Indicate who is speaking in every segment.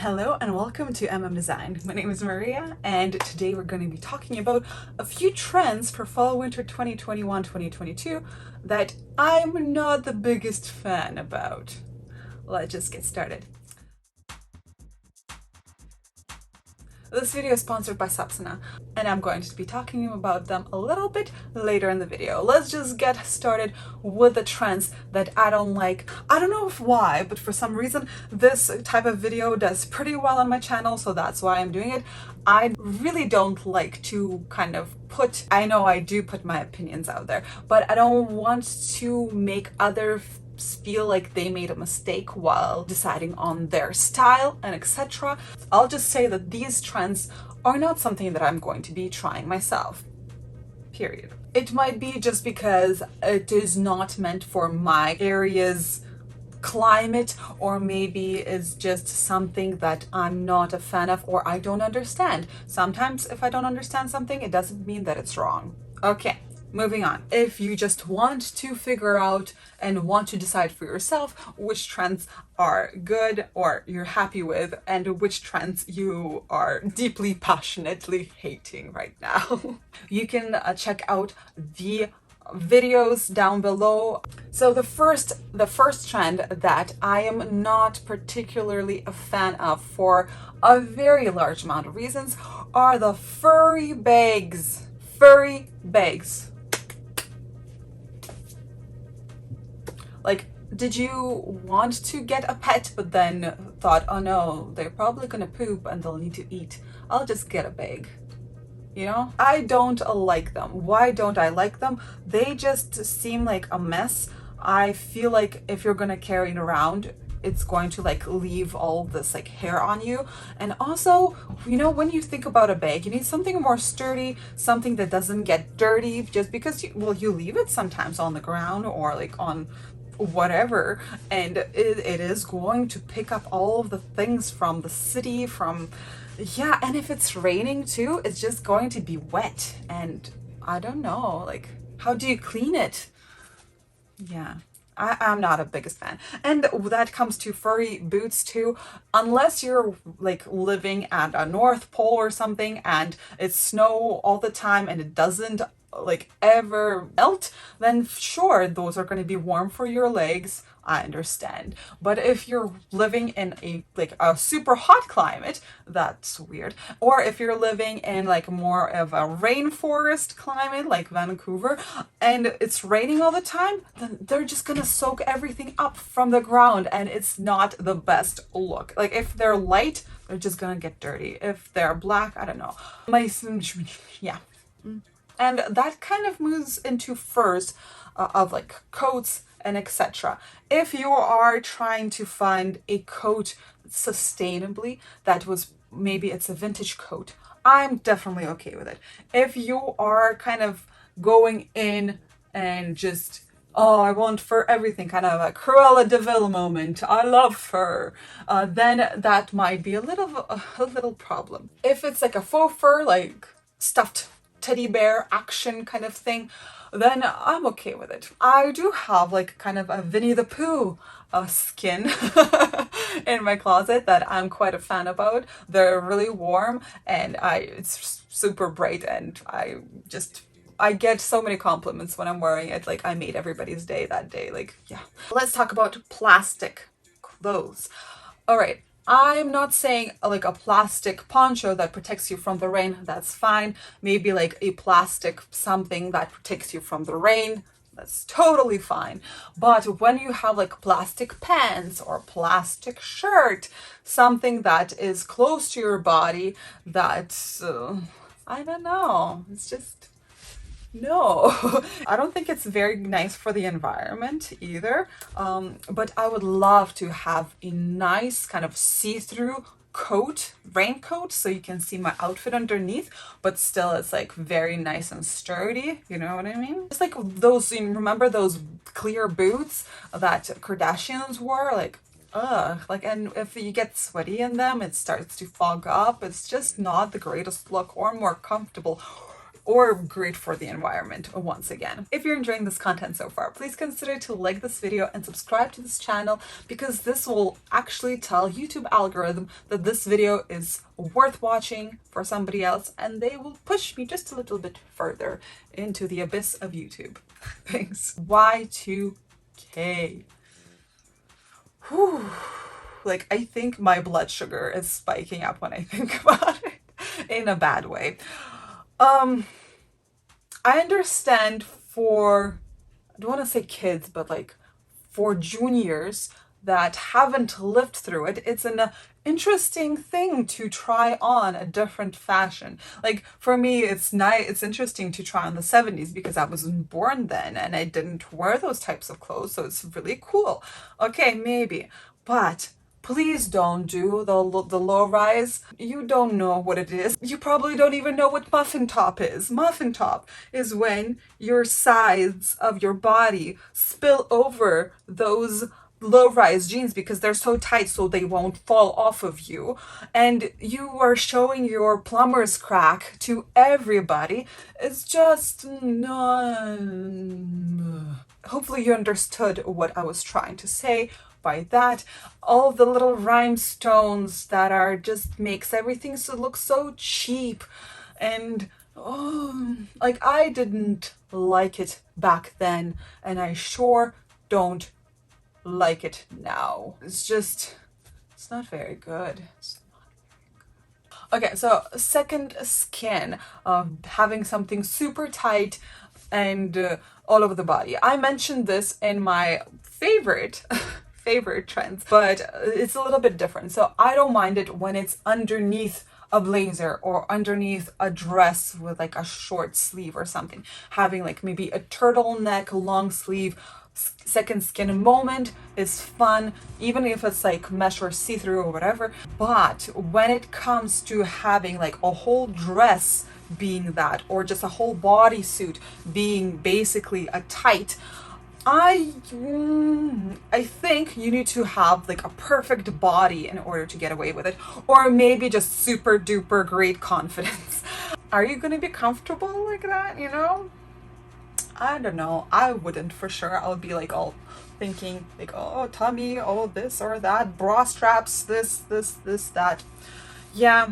Speaker 1: Hello and welcome to Design. My name is Maria and today we're going to be talking about a few trends for fall/winter 2021-2022 that I'm not the biggest fan about. Let's just get started. This video is sponsored by Sapsana and I'm going to be talking about them a little bit later in the video. Let's just get started with the trends that I don't like. I don't know why, but for some reason this type of video does pretty well on my channel, so that's why I'm doing it. I really don't like to I know I do put my opinions out there, but I don't want to make others feel like they made a mistake while deciding on their style and etc. I'll just say that these trends are not something that I'm going to be trying myself. Period. It might be just because it is not meant for my area's climate, or maybe it's just something that I'm not a fan of or I don't understand. Sometimes if I don't understand something, it doesn't mean that it's wrong. Okay. Moving on. If you just want to figure out and want to decide for yourself which trends are good or you're happy with and which trends you are deeply, passionately hating right now, you can check out the videos down below. So the first trend that I am not particularly a fan of for a very large amount of reasons are the furry bags. Furry bags. Like, did you want to get a pet but then thought, oh no, they're probably gonna poop and they'll need to eat. I'll just get a bag. You know? I don't like them. Why don't I like them? They just seem like a mess. I feel like if you're gonna carry it around, it's going to leave all this hair on you. And also, you know, when you think about a bag, you need something more sturdy, something that doesn't get dirty just because you leave it sometimes on the ground or on whatever, and it is going to pick up all of the things from the city, and if it's raining too, it's just going to be wet, and I don't know, how do you clean it? Yeah, I'm not a biggest fan. And that comes to furry boots too. Unless you're living at a North Pole or something and it's snow all the time and it doesn't ever melt, then sure, those are going to be warm for your legs. I understand. But if you're living in a super hot climate, that's weird. Or if you're living in more of a rainforest climate like Vancouver and it's raining all the time, then they're just gonna soak everything up from the ground and it's not the best look. If they're light, they're just gonna get dirty. If they're black, I don't know. Yeah. And that kind of moves into furs of coats and etc. If you are trying to find a coat sustainably that was, maybe it's a vintage coat, I'm definitely okay with it. If you are kind of going in and just, oh, I want fur everything, kind of a Cruella de Vil moment, I love fur, then that might be a little problem. If it's a faux fur, stuffed teddy bear action kind of thing, then I'm okay with it. I do have kind of a Winnie the Pooh skin in my closet that I'm quite a fan about. They're really warm and it's super bright, and I get so many compliments when I'm wearing it. I made everybody's day that day. Yeah. Let's talk about plastic clothes. All right. I'm not saying a plastic poncho that protects you from the rain. That's fine. Maybe a plastic something that protects you from the rain. That's totally fine. But when you have plastic pants or plastic shirt, something that is close to your body, that I don't know. It's just, no. I don't think it's very nice for the environment either. But I would love to have a nice kind of see-through coat, raincoat, so you can see my outfit underneath, but still it's very nice and sturdy. You know what I mean? It's those, you remember those clear boots that Kardashians wore? And if you get sweaty in them, it starts to fog up. It's just not the greatest look or more comfortable or great for the environment once again. If you're enjoying this content so far, please consider to like this video and subscribe to this channel, because this will actually tell YouTube algorithm that this video is worth watching for somebody else, and they will push me just a little bit further into the abyss of YouTube. Thanks. Y2K. Whew. Like, I think my blood sugar is spiking up when I think about it in a bad way. I understand for, I don't want to say kids, but like for juniors that haven't lived through it, it's an interesting thing to try on a different fashion. Like for me, it's interesting to try on the 70s because I wasn't born then and I didn't wear those types of clothes, so it's really cool. Okay, maybe, but please don't do the low rise. You don't know what it is. You probably don't even know what muffin top is. Muffin top is when your sides of your body spill over those low-rise jeans because they're so tight so they won't fall off of you, and you are showing your plumber's crack to everybody. It's just not... Hopefully you understood what I was trying to say by that. All the little rhinestones that are just makes everything look so cheap, and like I didn't like it back then, and I sure don't like it now. It's not very good. Okay, so second skin, having something super tight and all over the body. I mentioned this in my favorite trends, but it's a little bit different. So I don't mind it when it's underneath a blazer or underneath a dress with like a short sleeve or something. Having like maybe a turtleneck long sleeve second skin moment is fun, even if it's like mesh or see-through or whatever. But when it comes to having like a whole dress being that, or just a whole bodysuit being basically a tight, I think you need to have like a perfect body in order to get away with it, or maybe just super duper great confidence. Are you gonna be comfortable like that, you know? I don't know. I wouldn't for sure. I would be like all thinking like, oh, tummy, oh, this or that, bra straps, this, that. Yeah,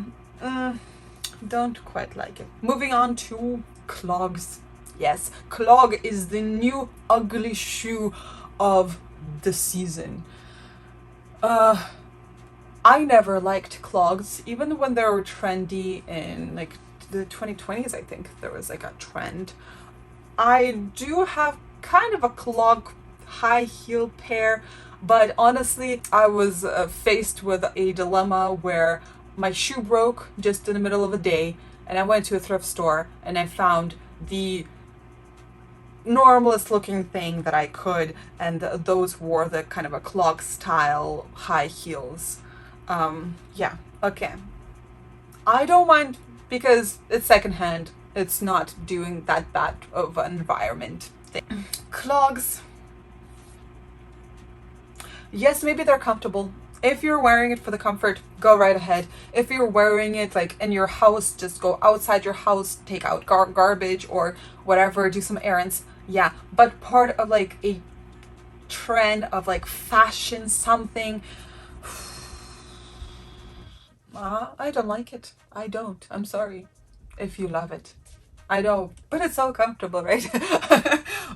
Speaker 1: don't quite like it. Moving on to clogs. Yes, clog is the new ugly shoe of the season. I never liked clogs, even when they were trendy in like the 2020s. I think there was like a trend. I do have kind of a clog high heel pair, but honestly, I was faced with a dilemma where my shoe broke just in the middle of the day, and I went to a thrift store and I found the normalest looking thing that I could, and those wore the kind of a clog style high heels. Yeah, okay. I don't mind because it's secondhand. It's not doing that bad of an environment thing. Clogs. Yes, maybe they're comfortable. If you're wearing it for the comfort, go right ahead. If you're wearing it like in your house, just go outside your house, take out garbage or whatever, do some errands. Yeah, but part of like a trend of like fashion something, I don't like it. I don't. I'm sorry if you love it. I know, but it's so comfortable, right?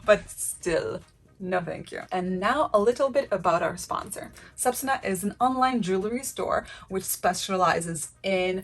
Speaker 1: But still, no thank you. And now a little bit about our sponsor. Subsona is an online jewelry store which specializes in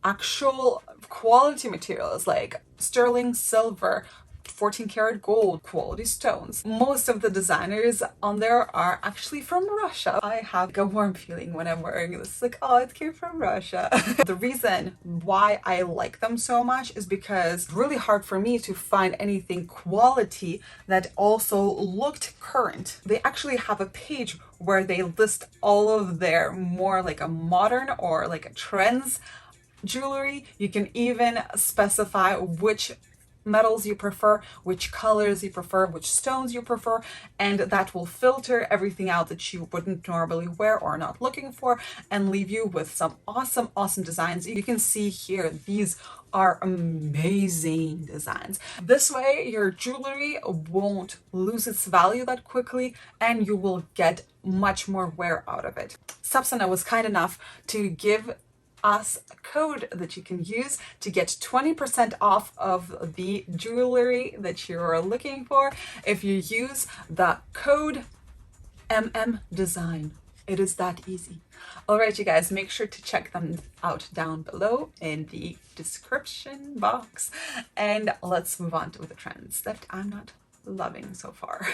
Speaker 1: actual quality materials like sterling silver, 14 karat gold, quality stones. Most of the designers on there are actually from Russia. I have a warm feeling when I'm wearing this, like, oh, it came from Russia. The reason why I like them so much is because it's really hard for me to find anything quality that also looked current. They actually have a page where they list all of their more like a modern or like a trends jewelry. You can even specify which metals you prefer, which colors you prefer, which stones you prefer, and that will filter everything out that you wouldn't normally wear or not looking for and leave you with some awesome, awesome designs. You can see here, these are amazing designs. This way, your jewelry won't lose its value that quickly and you will get much more wear out of it. Sapsana was kind enough to give us a code that you can use to get 20% off of the jewelry that you're looking for if you use the code MMDesign. It is that easy. All right, you guys, make sure to check them out down below in the description box. And let's move on to the trends that I'm not loving so far.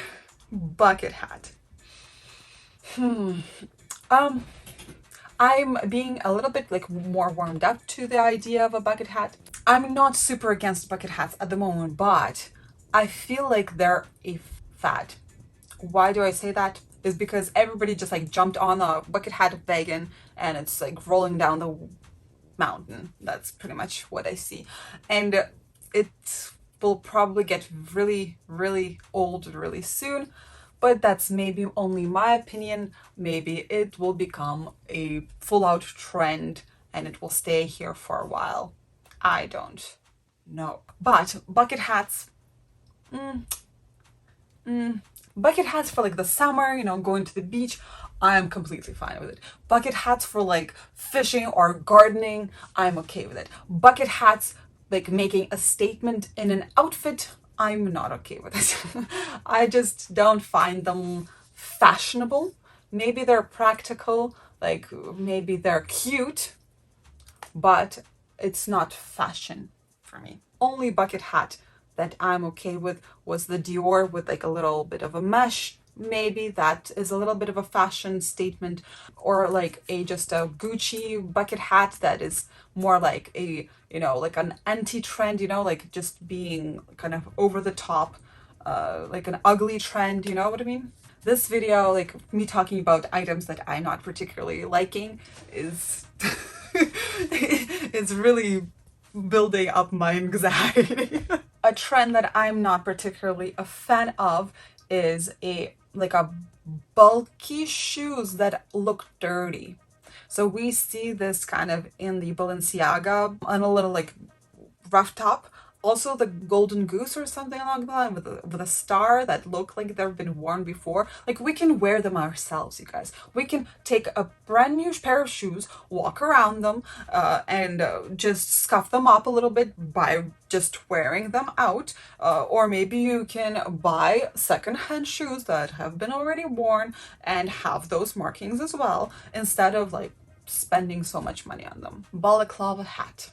Speaker 1: Bucket hat. I'm being a little bit like more warmed up to the idea of a bucket hat. I'm not super against bucket hats at the moment, but I feel like they're a fad. Why do I say that? Is because everybody just like jumped on the bucket hat wagon and it's like rolling down the mountain. That's pretty much what I see. And it will probably get really, really old really soon. But that's maybe only my opinion. Maybe it will become a full-out trend and it will stay here for a while. I don't know. But bucket hats, bucket hats for like the summer, you know, going to the beach, I'm completely fine with it. Bucket hats for like fishing or gardening, I'm okay with it. Bucket hats like making a statement in an outfit, I'm not okay with it. I just don't find them fashionable. Maybe they're practical, like maybe they're cute, but it's not fashion for me. Only bucket hat that I'm okay with was the Dior with like a little bit of a mesh. Maybe that is a little bit of a fashion statement, or like just a Gucci bucket hat that is more like a, you know, like an anti-trend, you know, like just being kind of over the top, like an ugly trend, you know what I mean? This video, like me talking about items that I'm not particularly liking, is is really building up my anxiety. A trend that I'm not particularly a fan of is a bulky shoes that look dirty. So we see this kind of in the Balenciaga on a little like rough top. Also the golden goose or something along the line with a star that look like they've been worn before. Like we can wear them ourselves, you guys. We can take a brand new pair of shoes, walk around them, and just scuff them up a little bit by just wearing them out. Or maybe you can buy secondhand shoes that have been already worn and have those markings as well, instead of like spending so much money on them. Balaklava hat.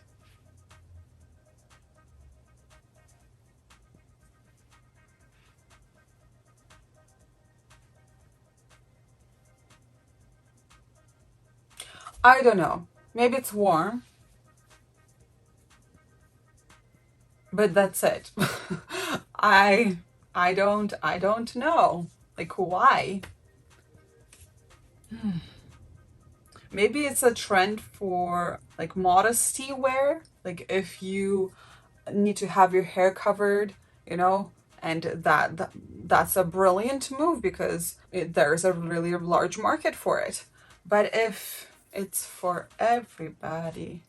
Speaker 1: I don't know. Maybe it's warm, but that's it. I I don't know. Like why? Maybe it's a trend for like modesty wear. Like if you need to have your hair covered, you know, and that's a brilliant move because there's a really large market for it. But if it's for everybody,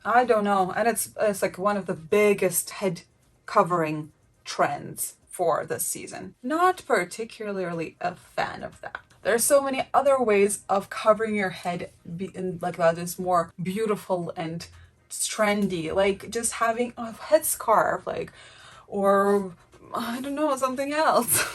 Speaker 1: I don't know. And it's like one of the biggest head covering trends for this season. Not particularly a fan of that. There's so many other ways of covering your head like that is more beautiful and trendy, like just having a headscarf, like, or I don't know, something else.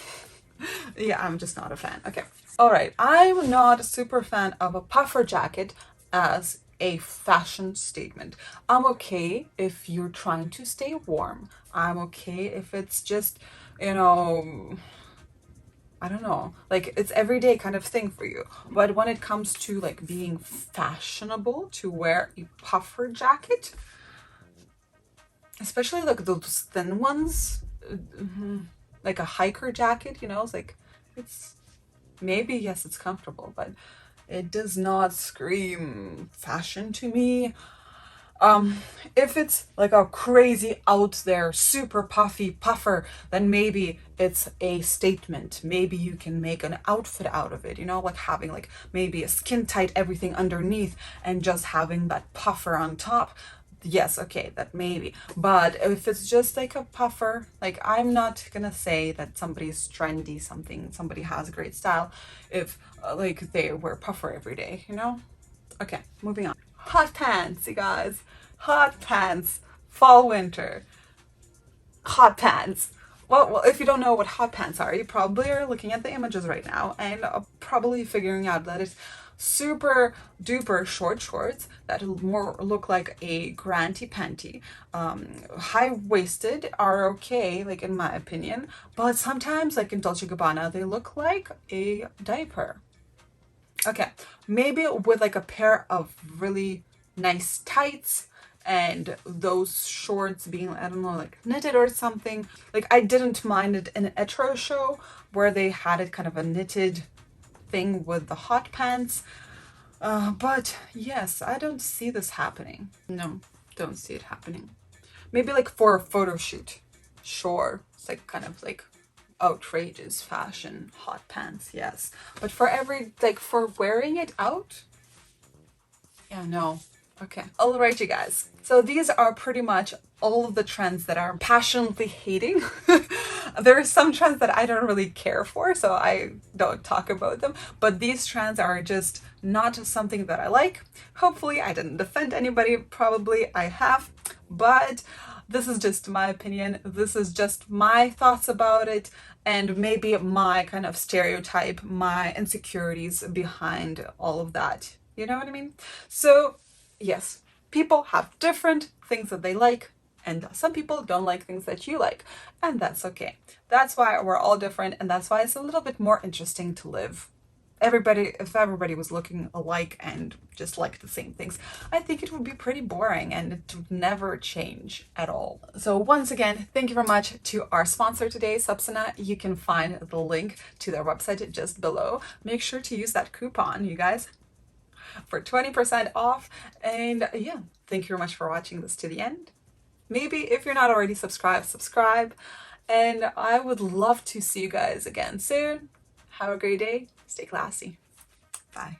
Speaker 1: Yeah, I'm just not a fan. Okay. All right. I'm not a super fan of a puffer jacket as a fashion statement. I'm okay if you're trying to stay warm. I'm okay if it's just, you know, I don't know, like it's everyday kind of thing for you. But when it comes to like being fashionable to wear a puffer jacket, especially like those thin ones, like a hiker jacket, you know, it's like, it's maybe, yes, it's comfortable, but it does not scream fashion to me. If it's like a crazy out there super puffy puffer, then maybe it's a statement. Maybe you can make an outfit out of it, you know, like having like maybe a skin tight everything underneath and just having that puffer on top. Yes, okay, that maybe. But if it's just like a puffer, like I'm not gonna say that somebody's trendy, somebody has great style if like they wear puffer every day, you know? Okay, moving on. Hot pants, you guys. Hot pants. Fall, winter. Hot pants. Well, if you don't know what hot pants are, you probably are looking at the images right now and probably figuring out that it's super duper short shorts that more look like a granty panty. High waisted are okay, like in my opinion, but sometimes, like in Dolce Gabbana, they look like a diaper. Okay, maybe with like a pair of really nice tights and those shorts being, I don't know, like knitted or something. Like I didn't mind it in an etro show where they had it kind of a knitted thing with the hot pants. But yes, I don't see this happening. No, don't see it happening. Maybe like for a photo shoot. Sure, it's like kind of like outrageous fashion, hot pants, yes. But for every, like for wearing it out, yeah, no. Okay. All right, you guys. So these are pretty much all of the trends that I'm passionately hating. There are some trends that I don't really care for, so I don't talk about them. But these trends are just not something that I like. Hopefully, I didn't offend anybody. Probably I have. But this is just my opinion. This is just my thoughts about it, and maybe my kind of stereotype, my insecurities behind all of that. You know what I mean? So, yes, people have different things that they like, and some people don't like things that you like, and that's okay. That's why we're all different, and that's why it's a little bit more interesting to live. If everybody was looking alike and just liked the same things, I think it would be pretty boring and it would never change at all. So once again, thank you very much to our sponsor today, Subsana. You can find the link to their website just below. Make sure to use that coupon, you guys, for 20% off. And yeah, thank you very much for watching this to the end. Maybe if you're not already subscribed, subscribe. And I would love to see you guys again soon. Have a great day. Stay classy. Bye.